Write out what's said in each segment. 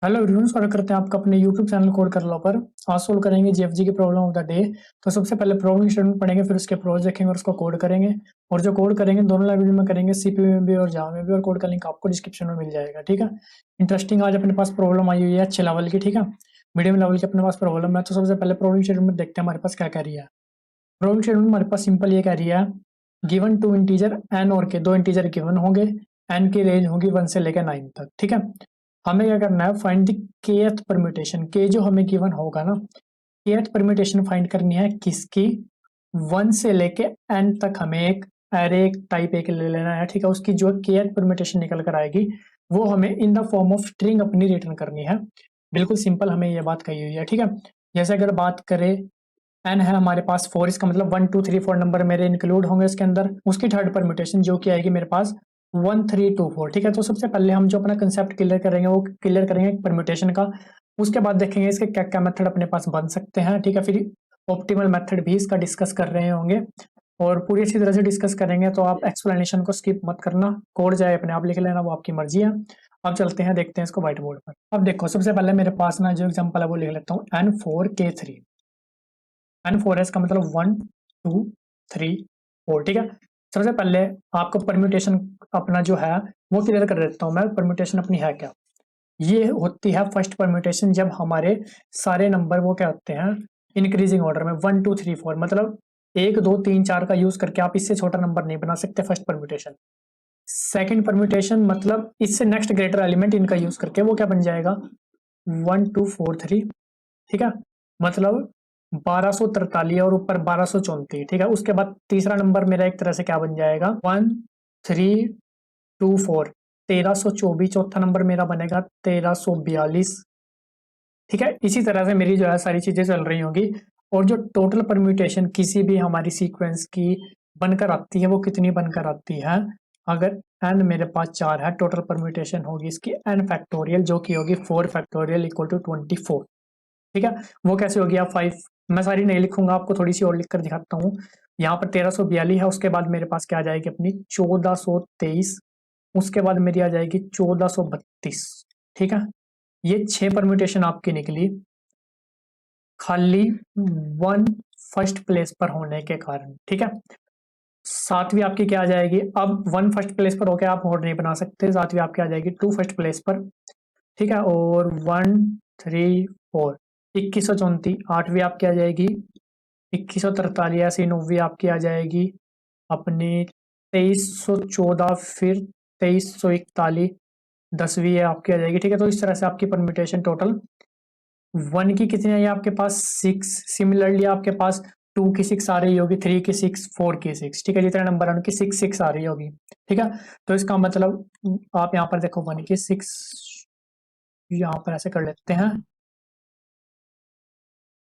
Hello everyone, स्वागत करते हैं आपका अपने यूट्यूब चैनल कोड कर लो पर। आज सोल्व करेंगे जीएफजी की प्रॉब्लम ऑफ द डे। तो सबसे पहले प्रॉब्लम स्टेटमेंट पढ़ेंगे, फिर उसके प्रोज देखेंगे और उसको कोड करेंगे। और जो कोड करेंगे दोनों लैंग्वेज में करेंगे, सीपीयू में भी और जावा में भी। और कोड का लिंक आपको डिस्क्रिप्शन में मिल जाएगा। ठीक है, इंटरेस्टिंग आज अपने पास प्रॉब्लम आई हुई है अच्छे लेवल की। ठीक है, मीडियम लेवल की अपने पास प्रॉब्लम है। तो सबसे पहले प्रॉब्लम स्टेटमेंट देखते हैं हमारे पास क्या कह रही है। प्रॉब्लम स्टेटमेंट हमारे पास सिंपल ये कह रही है, गिवन टू इंटीजर एन और के, दो इंटीजर गिवन होंगे, एन की रेंज होगी 1 से लेकर 9 तक। ठीक है, हमें क्या करना है, फाइंड द केथ परम्यूटेशन। के जो हमें गिवन होगा ना, केथ परम्यूटेशन फाइंड करनी है किसकी, 1 से लेके एन तक। हमें एक एरे टाइप एक ले लेना है। ठीक है, उसकी जो केथ परम्यूटेशन निकल कर आएगी वो हमें इन द फॉर्म ऑफ स्ट्रिंग अपनी रिटर्न करनी है। बिल्कुल सिंपल हमें ये बात कही हुई है। ठीक है, जैसे अगर बात करें, एन है हमारे पास 4, इसका मतलब 1 2 3 4 नंबर मेरे इंक्लूड होंगे इसके अंदर। उसकी थर्ड परम्यूटेशन जो कि आएगी मेरे पास 1 3 2 4। ठीक है, तो सबसे पहले हम जो अपना कंसेप्ट क्लियर करेंगे वो क्लियर करेंगे परम्यूटेशन का। उसके बाद देखेंगे इसके क्या क्या मेथड अपने पास बन सकते हैं। ठीक है, फिर ऑप्टिमल मेथड भी इसका डिस्कस कर रहे होंगे और पूरी अच्छी तरह से डिस्कस करेंगे। तो आप एक्सप्लेनेशन को स्किप मत करना, कोड जाए अपने आप लिख लेना, वो आपकी मर्जी है। अब चलते हैं, देखते हैं इसको व्हाइट बोर्ड पर। अब देखो, सबसे पहले मेरे पास ना जो एग्जांपल है वो लिख लेता हूँ, N4K3। N4S का मतलब 1 2 3 4। ठीक है, सबसे पहले आपको परम्यूटेशन अपना जो है वो क्लियर कर देता हूँ मैं। परम्यूटेशन अपनी है क्या, ये होती है फर्स्ट परम्यूटेशन जब हमारे सारे नंबर वो क्या होते हैं, इंक्रीजिंग ऑर्डर में 1 2 3 4। मतलब 1 2 3 4 का यूज करके आप इससे छोटा नंबर नहीं बना सकते, फर्स्ट परम्यूटेशन। सेकंड परम्यूटेशन मतलब इससे नेक्स्ट ग्रेटर एलिमेंट इनका यूज करके वो क्या बन जाएगा, 1 2 4 3। ठीक है, मतलब 1243 और ऊपर 1234। ठीक है, उसके बाद तीसरा नंबर मेरा एक तरह से क्या बन जाएगा, 1324, 1324। चौथा नंबर मेरा बनेगा 1342। ठीक है, इसी तरह से मेरी जो है सारी चीजें चल रही होंगी। और जो टोटल परम्यूटेशन किसी भी हमारी सीक्वेंस की बनकर आती है वो कितनी बनकर आती है, अगर एन मेरे पास 4 है, टोटल परम्यूटेशन होगी इसकी एन फैक्टोरियल, जो कि होगी 4 फैक्टोरियल इक्वल टू 24। ठीक है, वो कैसे होगी, आप 5, मैं सारी नहीं लिखूंगा, आपको थोड़ी सी और लिख कर दिखाता हूँ। यहाँ पर 1342 है, उसके बाद मेरे पास क्या आ जाएगी अपनी 1423। उसके बाद मेरी आ जाएगी 1432। ठीक है, ये 6 परम्यूटेशन आपकी निकली खाली 1 फर्स्ट प्लेस पर होने के कारण। ठीक है, सातवीं आपकी क्या आ जाएगी, अब 1 फर्स्ट प्लेस पर होकर आप और नहीं बना सकते, सातवीं आपकी आ जाएगी 2 फर्स्ट प्लेस पर। ठीक है, और 1 3 4, 2134। आठवीं आपकी आ जाएगी 2143। ऐसी नौवीं आपकी आ जाएगी अपनी 2314, फिर 2341। 10वीं है आपकी आ जाएगी। ठीक है, तो इस तरह से आपकी परम्यूटेशन टोटल 1 की कितनी आई आपके पास 6। सिमिलरली आपके पास 2 की 6 आ रही होगी, 3 की 6, 4 की 6। ठीक है, जितने नंबर है उनकी 6 6 आ रही होगी। ठीक है, तो इसका मतलब आप यहाँ पर देखो 1 की 6, यहाँ पर ऐसे कर लेते हैं।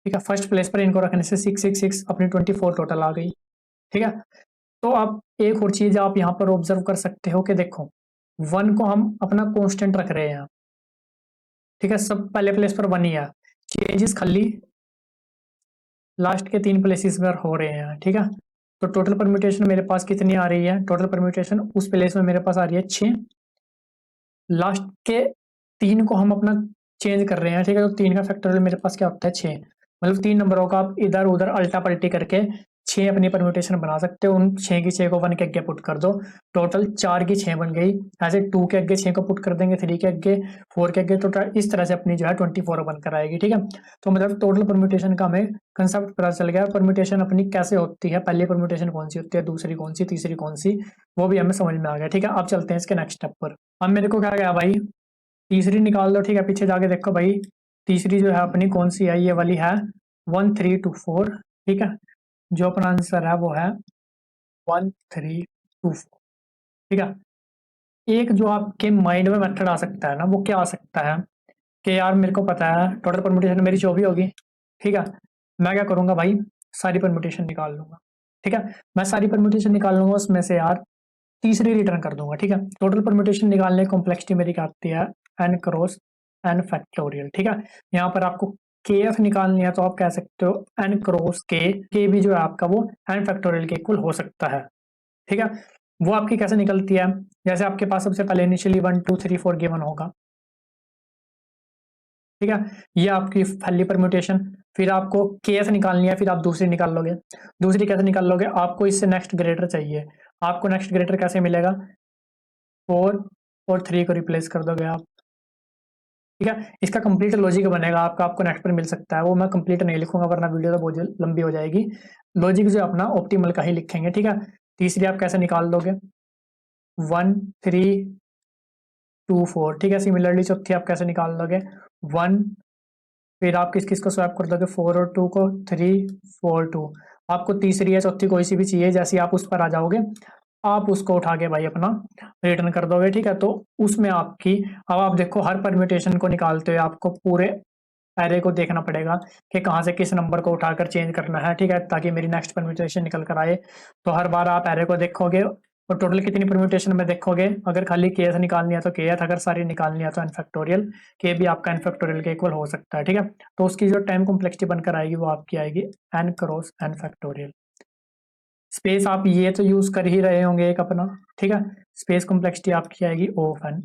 ठीक है, फर्स्ट प्लेस पर इनको रखने से 666 अपनी 24 टोटल आ गई। ठीक है, तो आप एक और चीज आप यहाँ पर ऑब्जर्व कर सकते हो कि देखो 1 को हम अपना कांस्टेंट रख रहे हैं। ठीक है, सब पहले प्लेस पर 1 ही है, चेंजेस खाली लास्ट के 3 प्लेसेस पर हो रहे हैं। ठीक है, तो टोटल परम्यूटेशन मेरे पास कितनी आ रही है, टोटल परम्यूटेशन उस प्लेस में मेरे पास आ रही है 6। लास्ट के 3 को हम अपना चेंज कर रहे हैं। ठीक है, तो 3 का फैक्टोरियल मेरे पास क्या होता है 6। मतलब 3 नंबरों का आप इधर उधर अल्टा पल्टी करके 6 अपनी परम्यूटेशन बना सकते हो। उन 6 की 6 को 1 के आगे पुट कर दो, टोटल 4 की 6 बन गई। ऐसे 2 के आगे 6 को पुट कर देंगे, 3 के आगे, 4 के आगे, तो इस तरह से अपनी जो है 24 बनकर आएगी। ठीक है, तो मतलब टोटल परम्यूटेशन का हमें कंसेप्ट पता चल गया। परम्यूटेशन अपनी कैसे होती है, पहली परम्यूटेशन कौन सी होती है, दूसरी कौन सी, तीसरी कौन सी, वो भी हमें समझ में आ गया। ठीक है, अब चलते हैं इसके नेक्स्ट स्टेप पर। अब मेरे को क्या गया भाई, तीसरी निकाल दो। ठीक है, पीछे जाके देखो भाई, तीसरी जो है अपनी कौन सी है, ये वाली है 1324। ठीक है, जो अपना आंसर है वो है 1324। ठीक है, एक जो आपके माइंड में मेथड आ सकता है ना, वो क्या आ सकता है कि यार मेरे को पता है टोटल परम्यूटेशन मेरी 24 होगी। ठीक है, मैं क्या करूंगा भाई, सारी परम्यूटेशन निकाल लूंगा। ठीक है, मैं सारी परम्यूटेशन निकाल लूंगा, उसमें से यार तीसरी रिटर्न कर दूंगा। ठीक है, टोटल परम्यूटेशन निकालने की कॉम्प्लेक्सिटी मेरी क्या आती है, एन क्रॉस एन फैक्टोरियल। ठीक है, यहाँ पर आपको के एफ निकालनी है तो आप कह सकते हो एन क्रॉस के भी जो है आपका वो एन फैक्टोरियल के इक्वल हो सकता है। ठीक है, वो आपकी कैसे निकलती है, जैसे आपके पास सबसे पहले इनिशियली 1 2 3 4 गिवन होगा। ठीक है, ये आपकी पहली परम्यूटेशन। फिर आपको केस निकालनी है, फिर आप दूसरी निकाल लोगे। दूसरी कैसे निकाल लोगे, आपको इससे नेक्स्ट ग्रेटर चाहिए। आपको नेक्स्ट ग्रेटर कैसे मिलेगा, 4 और 3 को रिप्लेस कर दोगे आप। ठीक है, इसका कंप्लीट लॉजिक बनेगा आपका, आपको नेक्स्ट पर मिल सकता है, वो मैं कंप्लीट नहीं लिखूंगा वरना वीडियो तो बहुत लंबी हो जाएगी। लॉजिक जो अपना ऑप्टिमल का ही लिखेंगे। ठीक है, तीसरी आप कैसे निकाल दोगे, 1 3 2 4। ठीक है, सिमिलरली चौथी आप कैसे निकाल दोगे, 1, फिर आप किस किस को स्वैप कर दोगे, 4 और 2 को, 3 4 2। आपको तीसरी या चौथी कोई सी भी चाहिए, जैसे आप उस पर आ जाओगे आप उसको उठा के भाई अपना रिटर्न कर दोगे। ठीक है, तो उसमें आपकी, अब आप देखो हर परम्यूटेशन को निकालते हुए आपको पूरे एरे को देखना पड़ेगा कि कहाँ से किस नंबर को उठाकर चेंज करना है। ठीक है, ताकि मेरी नेक्स्ट परम्यूटेशन निकल कर आए। तो हर बार आप एरे को देखोगे और टोटल कितनी परम्यूटेशन में देखोगे, अगर खाली केस निकालनी है तो केएथ, अगर सारी निकालनी है तो एन फैक्टोरियल। के भी आपका एन फैक्टोरियल के इक्वल हो सकता है। ठीक है, तो उसकी जो टाइम कॉम्प्लेक्सिटी बनकर आएगी वो आपकी आएगी n cross n factorial. Space आप ये तो यूज कर ही रहे होंगे एक अपना। ठीक है, स्पेस कॉम्प्लेक्सिटी आपकी आएगी O ऑफ एन।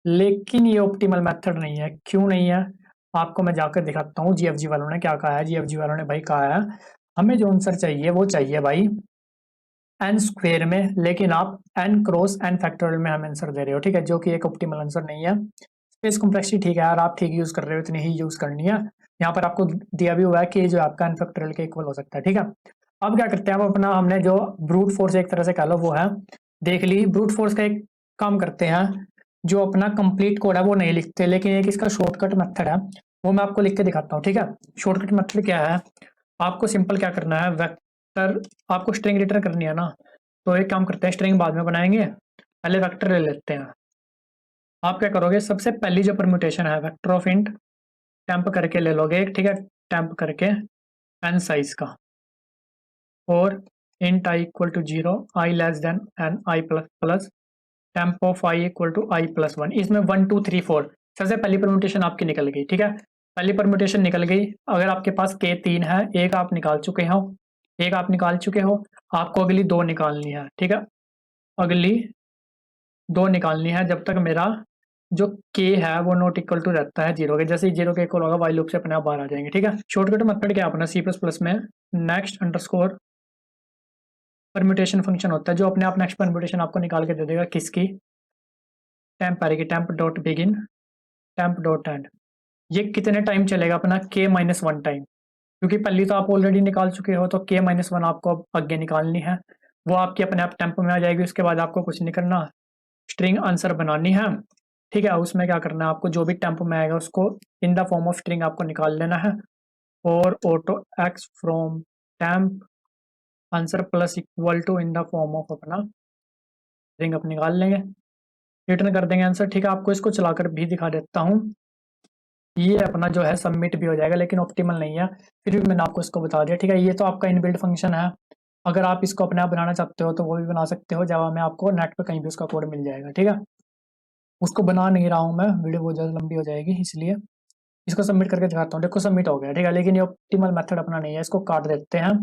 लेकिन ये ऑप्टिमल मेथड नहीं है। क्यों नहीं है, आपको मैं जाकर दिखाता हूँ। जीएफजी वालों ने क्या कहा है, जीएफजी वालों ने भाई कहा है हमें जो आंसर चाहिए वो चाहिए भाई एन स्क्वेयर में, लेकिन आप एन क्रॉस एन फैक्टोरियल में हमें आंसर दे रहे हो। ठीक है, जो कि एक ऑप्टिमल आंसर नहीं है। स्पेस कॉम्प्लेक्सिटी ठीक है यार, आप ठीक यूज कर रहे हो, इतनी ही यूज करनी है। यहाँ पर आपको दिया भी हुआ है कि जो आपका एन फैक्टोरियल के इक्वल हो सकता है। ठीक है, अब क्या करते हैं, अब अपना हमने जो ब्रूट फोर्स एक तरह से कह लो वो है देख ली। ब्रूट फोर्स का एक काम करते हैं, जो अपना कंप्लीट कोड है वो नहीं लिखते, लेकिन एक इसका शॉर्टकट मेथड है, वो मैं आपको लिख के दिखाता हूँ। ठीक है, शॉर्टकट मेथड क्या है, आपको सिंपल क्या करना है, वेक्टर, आपको स्ट्रिंग रिटर्न करनी है ना, तो एक काम करते हैं, स्ट्रिंग बाद में बनाएंगे, पहले वेक्टर ले लेते हैं। आप क्या करोगे, सबसे पहली जो परम्यूटेशन है वेक्टर ऑफ इंट टेम्प करके ले लोगे। ठीक है, टेम्प करके एन साइज का, और int i equal to 0, i less than n i plus plus, temp of i equal to i plus 1। इसमें 1 2 3 4 सबसे पहली परम्यूटेशन आपकी निकल गई। ठीक है, पहली परम्यूटेशन निकल गई। अगर आपके पास के 3 है, एक आप निकाल चुके हो, एक आप निकाल चुके हो, आपको अगली 2 निकालनी है। ठीक है, अगली 2 निकालनी है जब तक मेरा जो के है वो नॉट इक्वल टू रहता है 0 के। जैसे ही 0 के इक्वल होगा वाइल लूप से अपने आप बाहर आ जाएंगे। ठीक है, शॉर्टकट मेथड क्या है अपना सी प्लस प्लस में, नेक्स्ट अंडरस्कोर परम्यूटेशन फंक्शन होता है, जो अपने आप नेक्स्ट परम्यूटेशन आपको निकाल के दे देगा किसकी, टेम्प आएगी, temp dot begin temp dot and. ये कितने टाइम चलेगा अपना, के माइनस 1 टाइम, क्योंकि पहली तो आप ऑलरेडी निकाल चुके हो, तो के माइनस 1 आपको अब आगे निकालनी है, वो आपकी अपने आप टेम्प में आ जाएगी। उसके बाद आपको कुछ नहीं करना, स्ट्रिंग आंसर बनानी है। ठीक है, उसमें क्या करना है आपको, जो भी टेम्प में आएगा उसको in the form of string आपको निकाल लेना है, और auto x from temp answer plus equal to in the form of अपना स्ट्रिंग आप निकाल लेंगे, रिटर्न कर देंगे आंसर। ठीक है, आपको इसको चलाकर भी दिखा देता हूँ, ये अपना जो है सबमिट भी हो जाएगा, लेकिन ऑप्टिमल नहीं है, फिर भी मैंने आपको इसको बता दिया। ठीक है, ये तो आपका इनबिल्ट फंक्शन है, अगर आप इसको अपने आप बनाना चाहते हो तो वो भी बना सकते हो, जावा में आपको नेट पे कहीं भी उसका कोड मिल जाएगा। ठीक है, उसको बना नहीं रहा हूँ मैं, वीडियो बहुत ज़्यादा लंबी हो जाएगी, इसलिए इसको सबमिट करके दिखाता हूँ। देखो सबमिट हो गया। ठीक है, लेकिन ये ऑप्टिमल मेथड अपना नहीं है, इसको काट देते हैं।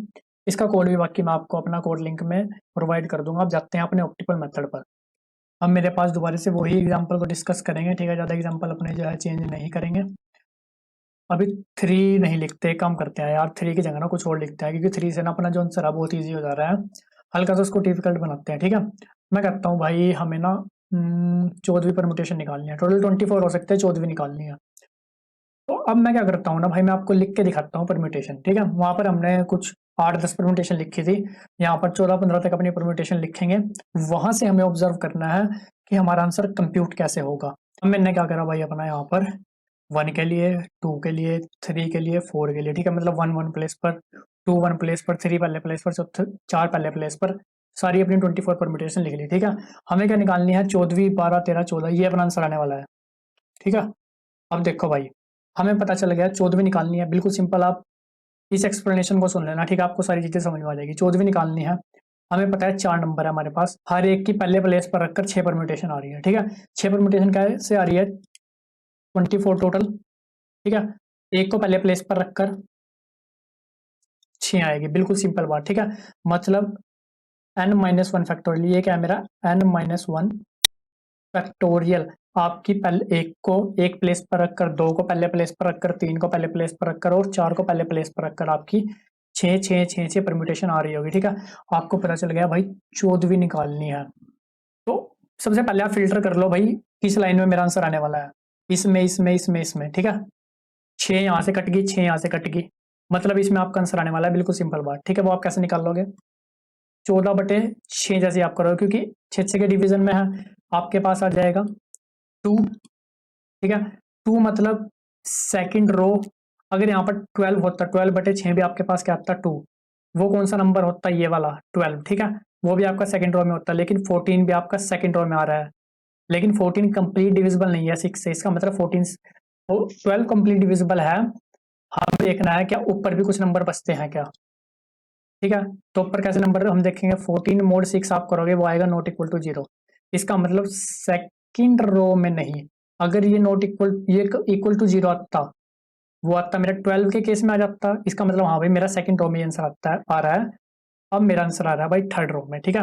इसका कोड भी बाकी मैं आपको अपना कोड लिंक में प्रोवाइड कर दूंगा। आप जाते हैं अपने ऑप्टिमल मेथड पर। अब मेरे पास दोबारा से वही एग्जाम्पल को डिस्कस करेंगे। ठीक है, ज़्यादा एग्जाम्पल अपने जो है चेंज नहीं करेंगे। अभी 3 नहीं लिखते, काम करते हैं यार, 3 की जगह ना कुछ और लिखते हैं, क्योंकि 3 से ना अपना जो आंसर है बहुत ईजी हो जा रहा है, हल्का सा उसको डिफिकल्ट बनाते हैं। ठीक है, मैं कहता हूँ भाई हमें ना 14वीं परमुटेशन निकालनी है, टोटल 24 हो सकते हैं, 14वीं निकालनी है। तो अब मैं क्या करता हूँ ना भाई, मैं आपको लिख के दिखाता हूँ परम्यूटेशन। ठीक है, वहां पर हमने कुछ 8-10 परम्यूटेशन लिखी थी, यहाँ पर 14-15 तक अपनी परम्यूटेशन लिखेंगे। वहां से हमें ऑब्जर्व करना है कि हमारा आंसर कंप्यूट कैसे होगा। अब मैंने क्या करा भाई, अपना यहाँ पर 1 के लिए, 2 के लिए, 3 के लिए, 4 के लिए। ठीक है, मतलब 1 प्लेस पर, 2 1 प्लेस पर, 3 पहले प्लेस पर, 4 पहले प्लेस पर, सारी अपनी 24 परम्यूटेशन लिख ली। ठीक है, हमें क्या निकालनी है, 14वीं, 12, 13, 14, ये अपना आंसर आने वाला है। ठीक है, अब देखो भाई, हमें पता चल गया 14वीं निकालनी है, बिल्कुल सिंपल। आप इस एक्सप्लेनेशन को सुन लेना। ठीक है, आपको सारी चीजें समझ में आ जाएगी। 14वीं निकालनी है, हमें पता है 4 नंबर है हमारे पास, हर एक की पहले प्लेस पर रखकर 6 परम्यूटेशन आ रही है। ठीक है, 6 परम्यूटेशन कैसे आ रही है, 24 टोटल। ठीक है, एक को पहले प्लेस पर रखकर 6 आएगी, बिल्कुल सिंपल बात। ठीक है, मतलब n-1 फैक्टोरियल, ये क्या है मेरा n-1 फैक्टोरियल। आपकी पहले एक को एक प्लेस पर रखकर, 2 को पहले प्लेस पर रखकर, 3 को पहले प्लेस पर रखकर और 4 को पहले प्लेस पर रखकर आपकी 6 परम्यूटेशन आ रही होगी। ठीक है, आपको पता चल गया भाई 14वीं निकालनी है। तो सबसे पहले आप फिल्टर कर लो भाई किस लाइन में मेरा आंसर आने वाला है, इसमें। ठीक है, 6 यहाँ से कट गई, 6 यहाँ से कट गई, मतलब इसमें आपका आंसर आने वाला है। बिल्कुल सिंपल बात। ठीक है, वो आप कैसे निकाल लोगे? 14/6 जैसे आप करोगे, क्योंकि 6 के डिवीजन में है, आपके पास आ जाएगा 2। ठीक है, 2 मतलब सेकंड रो। अगर यहाँ पर 12 होता, 12/6 भी आपके पास क्या आता? 2। वो कौन सा नंबर होता है? ये वाला 12। ठीक है, वो भी आपका सेकंड रो में होता है, लेकिन 14 भी आपका सेकंड रो में आ रहा है। लेकिन 14 कंप्लीट डिविजिबल नहीं है 6 से, इसका मतलब 14 12 कंप्लीट डिविजिबल है। हमें देखना है क्या ऊपर भी कुछ नंबर बचते हैं क्या। ठीक है, तो ऊपर कैसे नंबर हम देखेंगे? 14 mod 6 आप करोगे, वो आएगा नॉट इक्वल टू 0। इसका मतलब सेकंड रो में नहीं। अगर ये नॉट इक्वल, ये इक्वल टू 0 आता, वो आता मेरा 12 के केस में आ जाता। इसका मतलब हाँ भाई मेरा सेकंड रो में आंसर आता है, आ रहा है। अब मेरा आंसर आ रहा है भाई थर्ड रो में। ठीक है,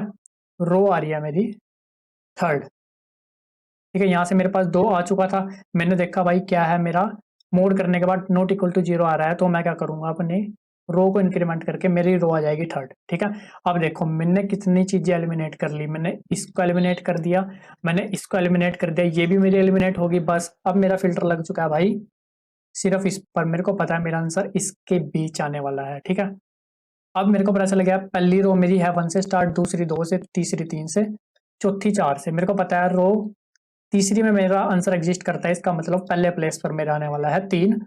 रो आ रही है मेरी थर्ड। ठीक है, यहाँ से मेरे पास 2 आ चुका था, मैंने देखा भाई क्या है मेरा, मोड करने के बाद नॉट इक्वल टू 0 आ रहा है, तो मैं क्या करूंगा, अपने रो को इंक्रीमेंट करके मेरी रो आ जाएगी थर्ड। ठीक है, अब देखो मैंने कितनी चीजें एलिमिनेट कर ली। मैंने इसको एलिमिनेट कर दिया, मैंने इसको एलिमिनेट कर दिया, ये भी मेरी एलिमिनेट होगी। बस अब मेरा फिल्टर लग चुका है भाई सिर्फ इस पर। मेरे को पता है मेरा आंसर इसके बीच आने वाला है। ठीक है, अब मेरे को पता चल गया पहली रो मेरी है 1 से स्टार्ट, दूसरी 2 से, तीसरी 3 से, चौथी 4 से। मेरे को पता है रो तीसरी में मेरा आंसर एग्जिस्ट करता है, इसका मतलब पहले प्लेस पर मेरा आने वाला है 3।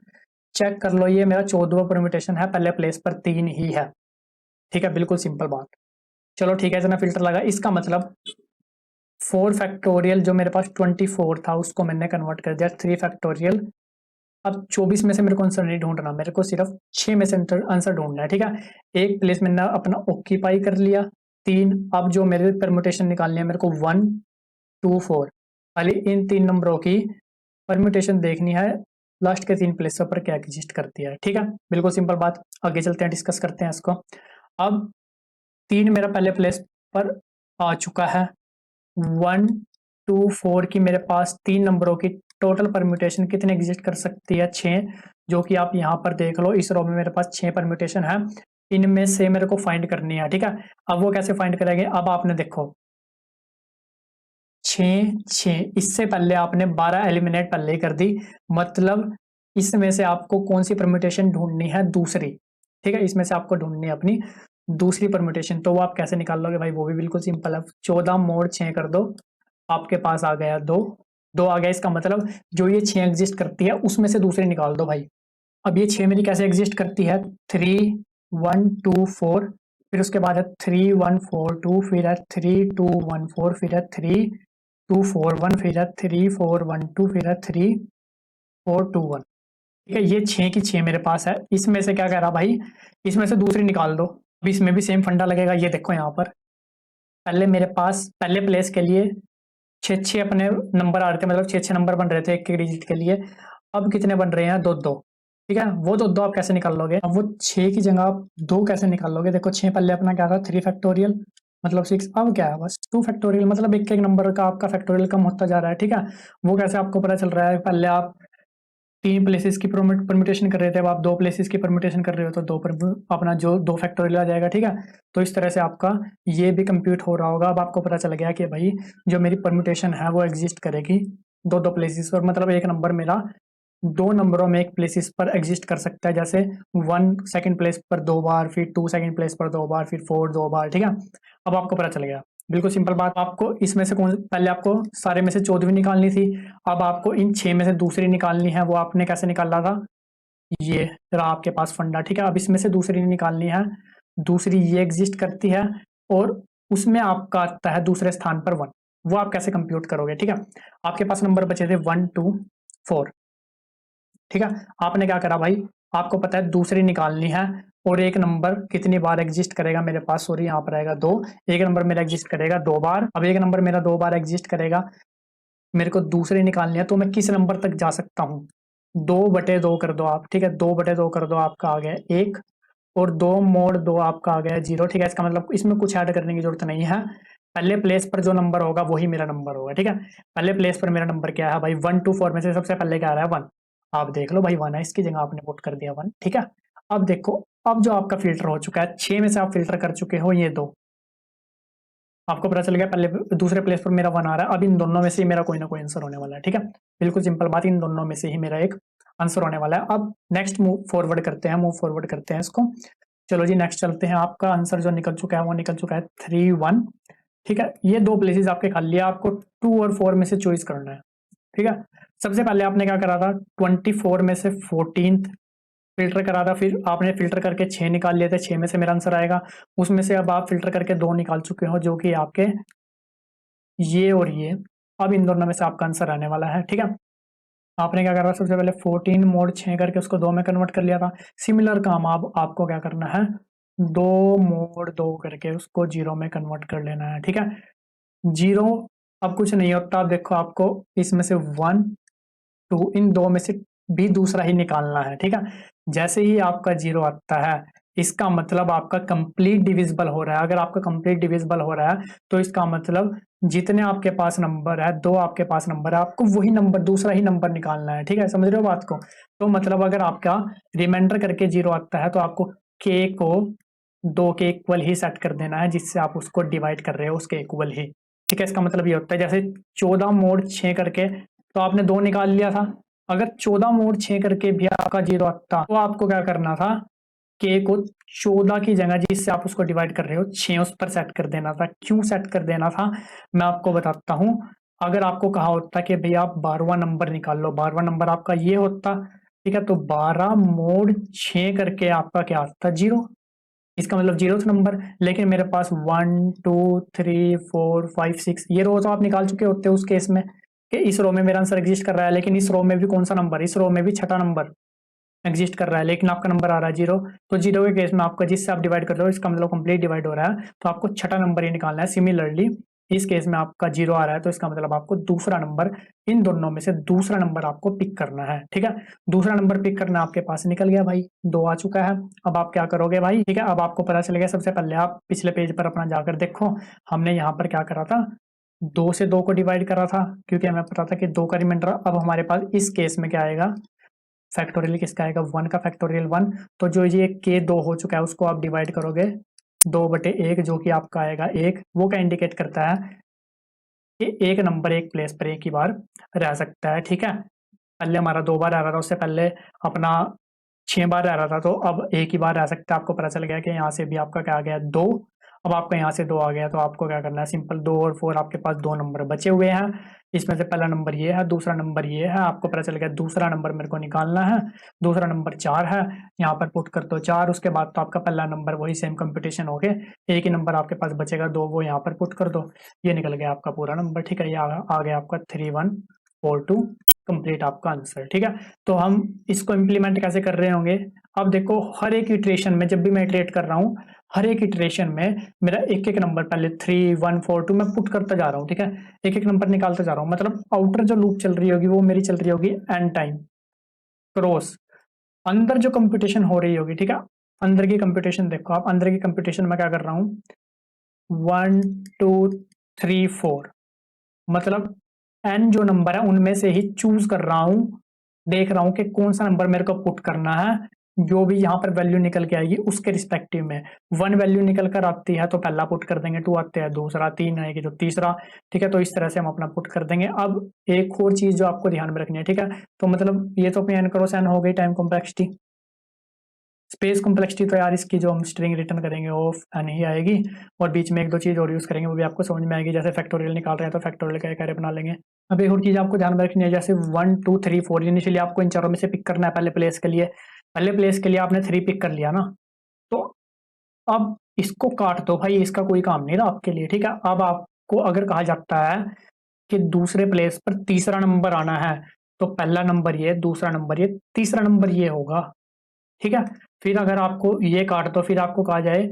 चेक कर लो, ये मेरा 14वां परम्यूटेशन है, पहले प्लेस पर 3 ही है। ठीक है, बिल्कुल सिंपल बात। चलो ठीक है, इतना फिल्टर लगा, इसका मतलब 4 फैक्टोरियल जो मेरे पास 24 था उसको मैंने कन्वर्ट कर दिया 3 फैक्टोरियल। अब 24 में से मेरे को आंसर नहीं ढूंढना, मेरे को सिर्फ 6 में से आंसर ढूंढना है। ठीक है, एक प्लेस मैंने अपना ऑक्यूपाई कर लिया 3। अब जो मेरे परम्यूटेशन निकालनी है मेरे को 1 2 4, खाली इन 3 नंबरों की परम्यूटेशन देखनी है, लास्ट के 3 प्लेसों पर क्या एग्जिस्ट करती है। ठीक है, बिल्कुल सिंपल बात। आगे चलते हैं, डिस्कस करते हैं इसको। अब 3 मेरा पहले प्लेस पर आ चुका है, 1 2 4 की मेरे पास 3 नंबरों की टोटल परम्यूटेशन कितने एग्जिस्ट कर सकती है? 6, जो कि आप यहाँ पर देख लो, इस रो में मेरे पास 6 परम्यूटेशन है, इनमें से मेरे को फाइंड करनी है। ठीक है, अब वो कैसे फाइंड करेंगे? अब आपने देखो 6 इससे पहले आपने 12 एलिमिनेट पहले ही कर दी, मतलब इसमें से आपको कौन सी परम्यूटेशन ढूंढनी है? दूसरी। ठीक है, इसमें से आपको ढूंढनी है अपनी दूसरी परम्यूटेशन। तो वो आप कैसे निकाल लोगे भाई? वो भी बिल्कुल सिंपल है, 14 mod 6 कर दो, आपके पास आ गया 2। 2 आ गया, इसका मतलब जो ये 6 एग्जिस्ट करती है उसमें से दूसरी निकाल दो भाई। अब ये 6 मेरी कैसे एग्जिस्ट करती है? 3 1 2 4, फिर उसके बाद है 3 1 4 2, फिर है 3 2 1 4, फिर है 3 2 4 1, फिर है 3 4 1 2, फिर है 3 4 2 1। ठीक है, ये 6 की 6 मेरे पास है, इसमें से क्या कह रहा भाई? इसमें से दूसरी निकाल दो। अब इसमें भी सेम फंडा लगेगा, ये देखो यहाँ पर पहले मेरे पास पहले प्लेस के लिए 6 अपने नंबर आ रहे थे, मतलब 6 नंबर बन रहे थे एक एक डिजिट के लिए। अब कितने बन रहे हैं? 2 2। ठीक है, वो 2 2 आप कैसे निकाल लोगे? अब वो 6 की जगह आप 2 कैसे निकाल लोगे? देखो 6 पहले अपना क्या था? 3 फैक्टोरियल, मतलब 6। अब क्या है? बस 2 फैक्टोरियल, मतलब एक एक नंबर का आपका फैक्टोरियल कम होता जा रहा है। ठीक है, वो कैसे आपको पता चल रहा है? पहले आप 3 प्लेसेस की परम्यूटेशन कर रहे थे, अब आप 2 प्लेसेस की परम्यूटेशन कर रहे हो, तो अपना जो 2 फैक्टोरियल आ जाएगा। ठीक है, तो इस तरह से आपका ये भी कंप्यूट हो रहा होगा। अब आपको पता चल गया कि भाई जो मेरी परम्यूटेशन है वो एग्जिस्ट करेगी 2 प्लेसेस पर, मतलब एक नंबर मेरा 2 नंबरों में एक प्लेसेस पर एग्जिस्ट कर सकता है। जैसे 1 सेकंड प्लेस पर 2 बार, फिर 2 सेकंड प्लेस पर 2 बार, फिर 4 2 बार। ठीक है, अब आपको पता चल गया। बिल्कुल सिंपल बात। आपको इसमें से कौन, पहले आपको सारे में से 14वीं निकालनी थी, अब आपको इन 6 में से दूसरी निकालनी है। वो आपने कैसे निकाला था? ये रहा आपके पास फंडा। ठीक है, अब इसमें से दूसरी निकालनी है, दूसरी ये एग्जिस्ट करती है और उसमें आपका आता है दूसरे स्थान पर 1। वो आप कैसे कंप्यूट करोगे? ठीक है, आपके पास नंबर बचे थे 1 2 4। ठीक है, आपने क्या करा भाई? आपको पता है दूसरी निकालनी है, और एक नंबर कितनी बार एग्जिस्ट करेगा मेरे पास? सॉरी, यहाँ पर आएगा 2। एक नंबर मेरा एग्जिस्ट करेगा 2 बार। अब एक नंबर मेरा 2 बार एग्जिस्ट करेगा, मेरे को दूसरी निकालनी है, तो मैं किस नंबर तक जा सकता हूँ? 2/2 कर दो आप। ठीक है, 2/2 कर दो, आपका आ गया 1, और 2 mod 2 आपका आ गया 0। ठीक है, इसका मतलब इसमें कुछ ऐड करने की जरूरत नहीं है, पहले प्लेस पर जो नंबर होगा वही मेरा नंबर होगा, ठीक है। पहले प्लेस पर मेरा नंबर क्या है भाई, 1 2 4 में से सबसे पहले क्या आ रहा है 1। आप देख लो भाई 1 है, इसकी जगह आपने पुट कर दिया 1, ठीक है। अब देखो, अब जो आपका फिल्टर हो चुका है, 6 में से आप फिल्टर कर चुके हो ये 2, आपको पता चल गया पहले दूसरे प्लेस पर मेरा 1 आ रहा है। अब इन दोनों में से ही मेरा कोई ना कोई आंसर होने वाला है, ठीक है। बिल्कुल सिंपल बात, इन दोनों में से ही मेरा एक आंसर होने वाला है। अब नेक्स्ट मूव फॉरवर्ड करते हैं इसको। चलो जी नेक्स्ट चलते हैं। आपका आंसर जो निकल चुका है वो निकल चुका है 3 1, ठीक है। ये 2 प्लेसेस आपके खाली है, आपको 2 और 4 में से चॉइस करना है, ठीक है। सबसे पहले आपने क्या करा था, 24 में से 14 फिल्टर करा था, फिर आपने फिल्टर करके 6 निकाल लिए थे, 6 में से मेरा आंसर आएगा। उसमें से अब आप फिल्टर करके 2 निकाल चुके हो, जो कि आपके ये और ये। अब इन दोनों में से आपका आंसर आने वाला है, ठीक है। आपने क्या करा, सबसे पहले 14 मोड 6 करके उसको 2 में कन्वर्ट कर लिया था। सिमिलर काम अब आपको क्या करना है, 2 मोड 2 करके उसको 0 में कन्वर्ट कर लेना है, ठीक है। 0 अब कुछ नहीं होता, अब देखो आपको इसमें से 1 2 इन 2 में से भी दूसरा ही निकालना है, ठीक है। जैसे ही आपका 0 आता है, इसका मतलब आपका कंप्लीट डिविजिबल हो रहा है। अगर आपका कंप्लीट डिविजिबल हो रहा है तो इसका मतलब जितने आपके पास नंबर है, 2 आपके पास नंबर है, आपको वही नंबर दूसरा ही नंबर निकालना है, ठीक है। समझ रहे हो बात को। तो मतलब अगर आपका रिमाइंडर करके 0 आता है तो आपको k को 2 के इक्वल ही सेट कर देना है, जिससे आप उसको डिवाइड कर रहे हो उसके इक्वल ही, ठीक है। इसका मतलब ये होता है जैसे 14 मोड 6 करके तो आपने 2 निकाल लिया था। अगर 14 मोड 6 करके भी आपका 0 आता तो आपको क्या करना था, k को 14 की जगह जिससे आप उसको डिवाइड कर रहे हो 6 उस पर सेट कर देना था। क्यों सेट कर देना था मैं आपको बताता हूं। अगर आपको कहा होता कि भाई आप 12वां नंबर निकाल लो, 12वां नंबर आपका ये होता, ठीक है। तो 12 मोड 6 करके आपका क्या आता, 0। इसका मतलब 0th नंबर। लेकिन मेरे पास 1 2 3 4 5 6 ये रो तो आप निकाल चुके होते उस केस में कि इस रो में मेरा आंसर एग्जिस्ट कर रहा है, लेकिन इस रो में भी कौन सा नंबर, इस रो में भी छठा नंबर एग्जिस्ट कर रहा है, लेकिन आपका नंबर आ रहा है 0। तो 0 के केस में आपका जिससे आप डिवाइड कर रहे हो इसका मतलब कंप्लीट डिवाइड हो रहा है, तो आपको छठा नंबर ही निकालना है। सिमिलरली इस केस में आपका 0 आ रहा है तो इसका मतलब आपको दूसरा नंबर, इन दोनों में से दूसरा नंबर आपको पिक करना है, ठीक है। दूसरा नंबर पिक करना आपके पास निकल गया भाई, 2 आ चुका है। अब आप क्या करोगे भाई, ठीक है। अब आपको पता चल गया, सबसे पहले आप पिछले पेज पर अपना जाकर देखो, हमने यहाँ पर क्या करा था, 2 से 2 को डिवाइड करा था, क्योंकि हमें पता था कि 2 का रिमाइंडर। अब हमारे पास इस केस में क्या आएगा, फैक्टोरियल किसका आएगा, 1 का फैक्टोरियल 1। तो जो ये k 2 हो चुका है उसको आप डिवाइड करोगे 2/1, जो कि आपका आएगा 1। वो क्या इंडिकेट करता है कि एक नंबर एक प्लेस पर एक ही बार रह सकता है, ठीक है। पहले हमारा 2 बार आ रहा था, उससे पहले अपना 6 बार रह रहा था, तो अब एक ही बार रह सकता है। आपको पता चल गया कि यहाँ से भी आपका क्या आ गया, 2। अब आपका यहाँ से 2 आ गया, तो आपको क्या करना है, सिंपल 2 और 4 आपके पास 2 नंबर बचे हुए हैं। इसमें से पहला नंबर ये है, दूसरा नंबर ये है। आपको पता चल गया दूसरा नंबर मेरे को निकालना है, दूसरा नंबर 4 है। यहाँ पर पुट कर दो 4, उसके बाद तो आपका पहला नंबर वही सेम कंपटीशन हो गए, एक ही नंबर आपके पास बचेगा 2, वो यहाँ पर पुट कर दो, ये निकल गया आपका पूरा नंबर, ठीक है। ये आ गया आपका 3 1 4 2, कंप्लीट आपका आंसर, ठीक है। तो हम इसको इम्प्लीमेंट कैसे कर रहे होंगे, अब देखो हर एक इटरेशन में, जब भी मैं इटरेट कर रहा हूँ, हर एक इटरेशन में मेरा एक एक नंबर, पहले 3 1 4 2 मैं पुट करता जा रहा हूँ, ठीक है। एक एक नंबर निकालता जा रहा हूँ, मतलब आउटर जो लूप चल रही होगी वो मेरी चल रही होगी एन टाइम क्रॉस। अंदर जो कंप्यूटेशन हो रही होगी, ठीक है, अंदर की कंप्यूटेशन देखो आप, अंदर की कंप्यूटेशन में क्या कर रहा हूँ, 1 2 3 4, मतलब एन जो नंबर है उनमें से ही चूज कर रहा हूं, देख रहा हूं कि कौन सा नंबर मेरे को पुट करना है। जो भी यहाँ पर वैल्यू निकल के आएगी उसके रिस्पेक्टिव में, 1 वैल्यू निकल कर आती है तो पहला पुट कर देंगे, 2 आते हैं दूसरा, 3 आएगी तो तीसरा, ठीक है। तो इस तरह से हम अपना पुट कर देंगे। अब एक और चीज जो आपको ध्यान में रखनी है, ठीक है, तो मतलब ये तो अपनी एन क्रॉस एन हो गई टाइम कॉम्प्लेक्सिटी। स्पेस कॉम्प्लेक्सिटी तो यार इसकी जो हम स्ट्रिंग रिटर्न करेंगे वो एन ही आएगी, और बीच में एक दो चीज और यूज करेंगे वो भी आपको समझ में आएगी। जैसे फैक्टोरियल निकाल रहे हैं तो फैक्टोरियल का एक ऐरे बना लेंगे। अब एक और चीज आपको ध्यान में रखनी है, जैसे 1 2 3 4 इनिशियली आपको इन चारों में से पिक करना है पहले प्लेस के लिए। पहले प्लेस के लिए आपने 3 पिक कर लिया ना, तो अब इसको काट दो भाई, इसका कोई काम नहीं रहा आपके लिए, ठीक है। अब आपको अगर कहा जाता है कि दूसरे प्लेस पर तीसरा नंबर आना है, तो पहला नंबर ये, दूसरा नंबर ये, तीसरा नंबर ये होगा, ठीक है। फिर अगर आपको ये काट दो, फिर आपको कहा जाए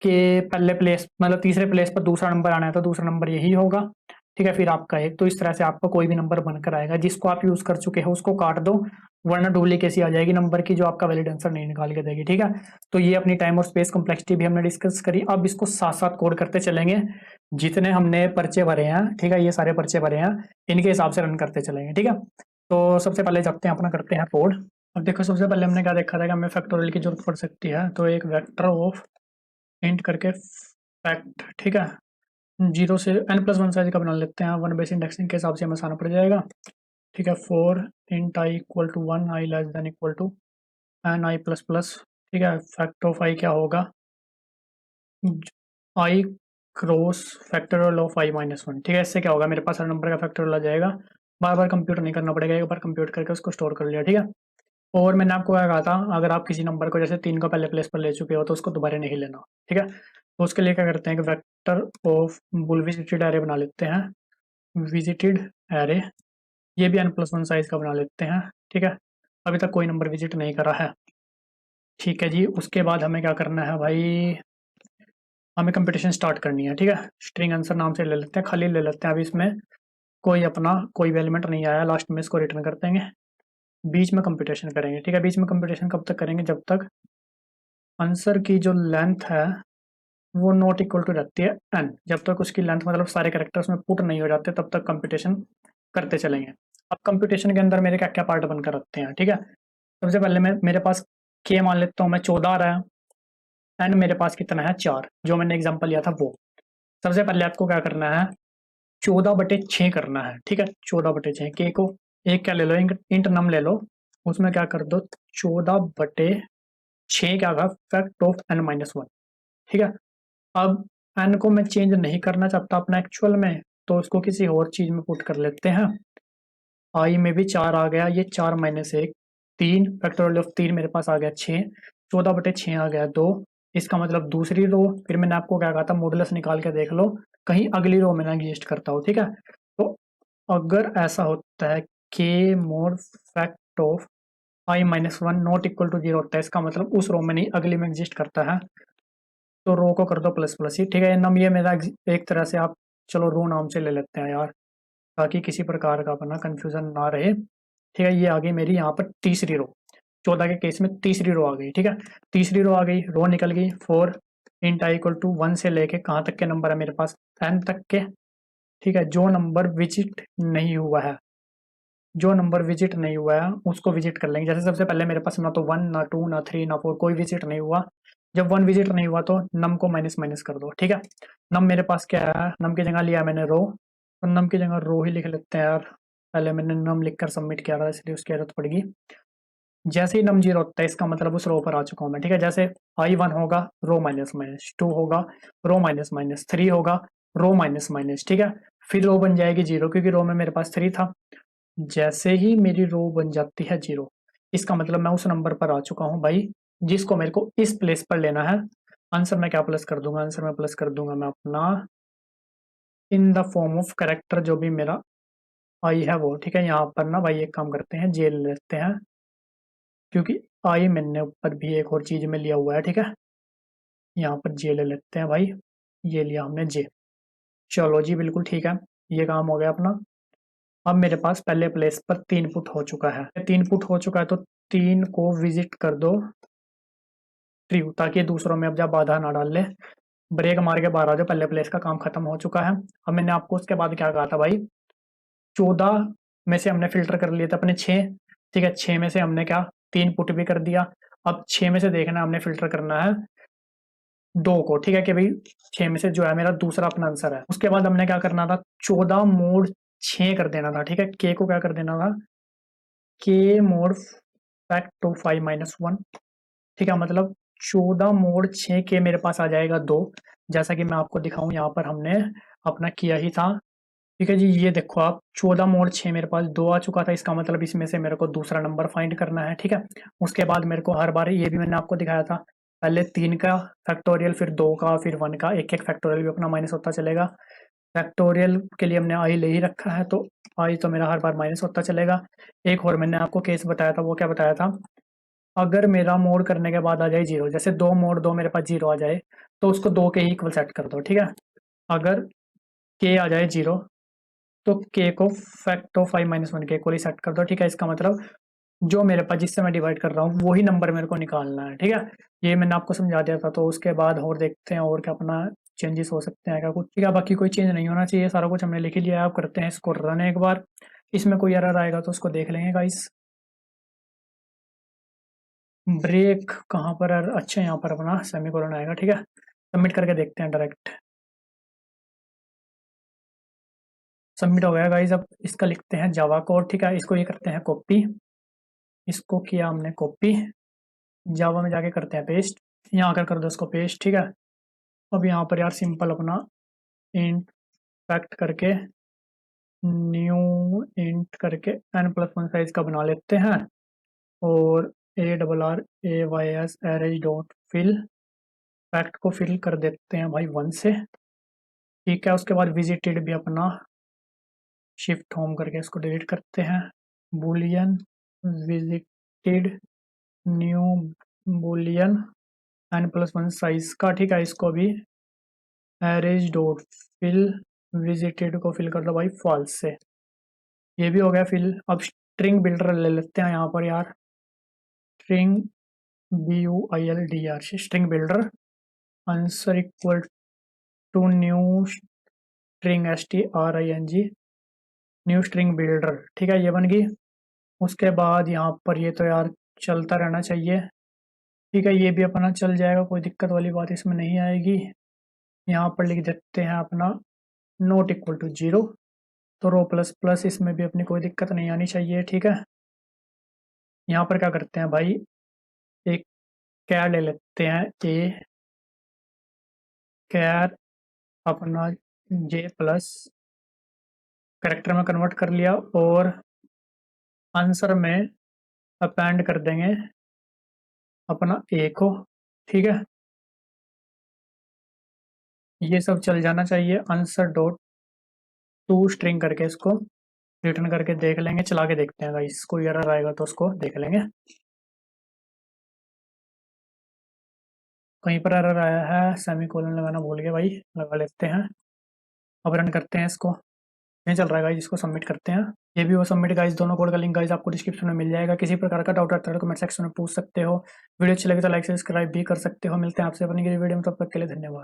कि पहले प्लेस मतलब तीसरे प्लेस पर दूसरा नंबर आना है तो दूसरा नंबर यही होगा, ठीक है। फिर आपका एक, तो इस तरह से आपका कोई भी नंबर बनकर आएगा, जिसको आप यूज कर चुके हो उसको काट दो, वरना डुप्लीकेसी आ जाएगी नंबर की जो आपका वैलिड आंसर नहीं निकाल के देगी। ठीक है, तो ये अपनी टाइम और स्पेस कॉम्प्लेक्सिटी भी हमने डिस्कस करी। अब इसको साथ साथ कोड करते चलेंगे, जितने हमने पर्चे भरे हैं, ठीक है, ये सारे पर्चे भरे हैं, इनके हिसाब से रन करते चलेंगे। ठीक है, तो सबसे पहले जाते हैं अपना करते हैं कोड। अब देखो सबसे पहले हमने क्या देखा था कि हमें फैक्टोरियल की जरूरत पड़ सकती है, तो एक वेक्टर ऑफ इंट करके फैक्ट, ठीक है, 0 से n+1 साइज का बना लेते हैं, 1 बेस इंडेक्सिंग के हिसाब से हमें आसान पड़ जाएगा। ठीक है, 4 int i equal to 1, i less than equal to n i plus plus. ठीक है, फैक्ट ऑफ आई क्या होगा, आई क्रॉस फैक्टोरियल ऑफ i-1। ठीक है, इससे क्या होगा, मेरे पास हर नंबर का फैक्टोरियल आ जाएगा, बार बार कंप्यूट नहीं करना पड़ेगा, एक बार कंप्यूट करके उसको स्टोर कर लिया। ठीक है, और मैंने आपको क्या कहा था, अगर आप किसी नंबर को जैसे 3 का पहले प्लेस पर ले चुके हो तो उसको दोबारा नहीं लेना। ठीक है, तो उसके लिए क्या करते हैं कि vector of bull visited array बना लेते हैं, विजिटेड एरे, ये भी n+1 साइज का बना लेते हैं। ठीक है, अभी तक कोई नंबर विजिट नहीं करा है। ठीक है जी, उसके बाद हमें क्या करना है भाई, हमें कंपटीशन स्टार्ट करनी है। ठीक है, स्ट्रिंग आंसर नाम से ले लेते हैं, खाली ले लेते हैं, अभी इसमें कोई अपना कोई भी एलिमेंट नहीं आया, लास्ट में इसको रिटर्न कर देंगे, बीच में कंपटीशन करेंगे। ठीक है, बीच में कंपटीशन कब तक करेंगे, जब तक आंसर की जो लेंथ है वो नॉट इक्वल टू रहती है n, जब तक उसकी लेंथ मतलब सारे कैरेक्टर्स में पुट नहीं हो जाते तब तक कंपटीशन करते चलेंगे। अब कंपटीशन के अंदर मेरे क्या क्या पार्ट बनकर रखते हैं। ठीक है, सबसे पहले मैं मेरे पास k मान लेता हूँ मैं 14 आ रहा है, n मेरे पास कितना है 4, जो मैंने एग्जाम्पल लिया था वो। सबसे पहले आपको क्या करना है, 14/6 करना है। ठीक है, 14/6, के को एक क्या ले लो, इंट नम ले लो, उसमें क्या कर दो 14/6 क्या था, फैक्ट ऑफ n-1। ठीक है, अब n को मैं चेंज नहीं करना चाहता अपना एक्चुअल में, तो उसको किसी और चीज में पुट कर लेते हैं। आई में भी 4 आ गया, ये 4-1 3, फैक्टोरियल ऑफ 3 मेरे पास आ गया 6, 14/6 आ गया 2, इसका मतलब दूसरी रो। फिर मैंने आपको क्या कहा था, मॉडुलस निकाल के देख लो कहीं अगली रो में ना एग्जिस्ट करता हो। ठीक है, तो अगर ऐसा होता है के mod fact of i-1 not equal to 0 होता है, इसका मतलब उस रो में नहीं अगली में एग्जिस्ट करता है, तो रो को कर दो प्लस प्लस ही। ठीक है, नम ये मेरा एक तरह से आप चलो रो नाम से ले लेते हैं यार, ताकि किसी प्रकार का अपना कंफ्यूजन ना रहे। ठीक है, ये आ गई मेरी यहाँ पर तीसरी रो, 14 के केस में तीसरी रो आ गई। ठीक है, तीसरी रो आ गई, रो निकल गई 4 इंट आई इक्वल टू 1 से लेके कहाँ तक के नंबर है मेरे पास, n तक के। ठीक है, जो नंबर विजिट नहीं हुआ है, जो नंबर विजिट नहीं हुआ है उसको विजिट कर लेंगे। जैसे सबसे पहले मेरे पास ना तो 1 ना 2 ना 3 ना 4 कोई विजिट नहीं हुआ, जब 1 विजिट नहीं हुआ तो नम को माइनस माइनस कर दो। ठीक है, नम मेरे पास क्या है, नम की जगह लिया मैंने रो, तो नम की जगह रो ही लिख लेते हैं यार, पहले मैंने नम लिखकर सबमिट किया था इसलिए उसकी जरूरत पड़ेगी। जैसे ही नम 0 होता है इसका मतलब उस रो पर आ चुका हूँ मैं। ठीक है, जैसे i1 होगा रो माइनस माइनस, 2 होगा रो माइनस माइनस, 3 होगा रो माइनस माइनस। ठीक है, फिर रो बन जाएगी 0 क्योंकि रो में मेरे पास 3 था। जैसे ही मेरी रो बन जाती है 0, इसका मतलब मैं उस नंबर पर आ चुका हूँ भाई, जिसको मेरे को इस प्लेस पर लेना है। आंसर मैं क्या प्लस कर दूंगा, आंसर में प्लस कर दूंगा मैं अपना इन द फॉर्म ऑफ करेक्टर जो भी मेरा आई है वो। ठीक है, यहाँ पर ना भाई एक काम करते हैं, जे ले लेते हैं, क्योंकि आई मैंने ऊपर भी एक और चीज में लिया हुआ है। ठीक है, यहाँ पर जे ले लेते हैं भाई, ये लिया हमने जे। चलो जी बिल्कुल ठीक है, ये काम हो गया अपना। अब मेरे पास पहले प्लेस पर 3 पुट हो चुका है, 3 पुट हो चुका है तो 3 को विजिट कर दो ट्रू, ताकि दूसरों में अब जब बाधा ना डाल ले, ब्रेक मार के बाहर आ जाओ, पहले प्लेस का काम खत्म हो चुका है। अब मैंने आपको उसके बाद क्या कहा था भाई, 14 में से हमने फिल्टर कर लिए थे अपने 6। ठीक है, 6 में से हमने क्या 3 पुट भी कर दिया, अब 6 में से देखना हमने फिल्टर करना है 2 को। ठीक है, कि भाई 6 में से जो है मेरा दूसरा अपना आंसर है। उसके बाद हमने क्या करना था, 14 मोड 6 कर देना था। ठीक है, के को क्या कर देना था, के मोड फैक्ट ऑफ i-1। ठीक है, मतलब 14 मोड 6 के मेरे पास आ जाएगा 2, जैसा कि मैं आपको दिखाऊं यहाँ पर हमने अपना किया ही था। ठीक है जी, ये देखो आप 14 मोड 6 मेरे पास 2 आ चुका था, इसका मतलब इसमें से मेरे को दूसरा नंबर फाइंड करना है। ठीक है, उसके बाद मेरे को हर बार ये भी मैंने आपको दिखाया था, पहले 3 का फैक्टोरियल, फिर 2 का, फिर 1 का, एक एक फैक्टोरियल भी अपना माइनस होता चलेगा। फैक्टोरियल के लिए हमने आई ले ही रखा है, तो आई तो मेरा हर बार माइनस होता चलेगा। एक और मैंने आपको केस बताया था, वो क्या बताया था, अगर मेरा मोड करने के बाद आ जाए 0, जैसे 2 मोड 2 मेरे पास 0 आ जाए, तो उसको 2 के ही इक्वल सेट कर दो। ठीक है, अगर के आ जाए 0 तो के को फैक्ट ऑफ i-1 के इक्वल ही सेट कर दो। ठीक है, इसका मतलब जो मेरे पास जिससे मैं डिवाइड कर रहा हूँ वही नंबर मेरे को निकालना है, ठीक है। ये मैंने आपको समझा दिया था। तो उसके बाद और देखते हैं और क्या अपना चेंजेस हो सकते हैं क्या कुछ, ठीक है। बाकी कोई चेंज नहीं होना चाहिए, सारा कुछ हमने लिख ही लिया है। आप करते हैं इसको रन एक बार, इसमें कोई एरर आएगा तो उसको देख लेंगे गाइस। ब्रेक कहाँ पर है? अच्छा यहाँ पर अपना सेमीकोलन आएगा, ठीक है। सबमिट करके देखते हैं डायरेक्ट। सबमिट हो गया गाइस। अब इसका लिखते हैं जावा कोड, ठीक है। इसको ये करते हैं कॉपी, इसको किया हमने कॉपी, जावा में जाके करते हैं पेस्ट, यहाँ आकर कर दो इसको पेस्ट, ठीक है। अब यहाँ पर यार सिंपल अपना इंट फैक्ट करके न्यू इंट करके n+1 साइज का बना लेते हैं, और ARRAYS arrays dot fill fact को फिल कर देते हैं भाई 1 से, ठीक है। उसके बाद विजिटेड भी अपना शिफ्ट होम करके इसको डिलीट करते हैं। Boolean visited new Boolean n+1 size का, ठीक है। इसको भी एरेज डॉट फिल विजिटेड को फिल कर दो भाई फॉल्स से, ये भी हो गया फिल। अब स्ट्रिंग बिल्डर ले लेते हैं यहाँ पर यार, string BUILDR string builder, answer equal to new string STRING new string builder, ठीक है। ये बन गई। उसके बाद यहाँ पर ये तो यार चलता रहना चाहिए, ठीक है। ये भी अपना चल जाएगा, कोई दिक्कत वाली बात इसमें नहीं आएगी। यहाँ पर लिख देते हैं अपना नॉट इक्वल टू 0, तो रो प्लस प्लस इसमें भी अपनी कोई दिक्कत नहीं आनी चाहिए, ठीक है। यहाँ पर क्या करते हैं भाई, एक कैर ले लेते हैं, ए कैर अपना J+ करेक्टर में कन्वर्ट कर लिया, और आंसर में अपेंड कर देंगे अपना ए को, ठीक है। ये सब चल जाना चाहिए। आंसर डॉट टू स्ट्रिंग करके इसको रिटर्न करके देख लेंगे, चला के देखते हैं गाइस, कोई एरर आएगा तो उसको देख लेंगे। कहीं पर एरर आया है, सेमीकोलन लगाना भूल गए भाई, लगा लेते हैं। अब रन करते हैं इसको, नहीं चल रहा है गाइस, इसको सबमिट करते हैं। ये भी वो सबमिट गाइस, दोनों कोड का लिंक गाइस आपको डिस्क्रिप्शन में मिल जाएगा। किसी प्रकार का डाउट आता है तो कमेंट सेक्शन में पूछ सकते हो। वीडियो अच्छी लगे तो लाइक सब्सक्राइब भी कर सकते हो। मिलते हैं आपसे अपनी वीडियो में, तब तक के लिए धन्यवाद।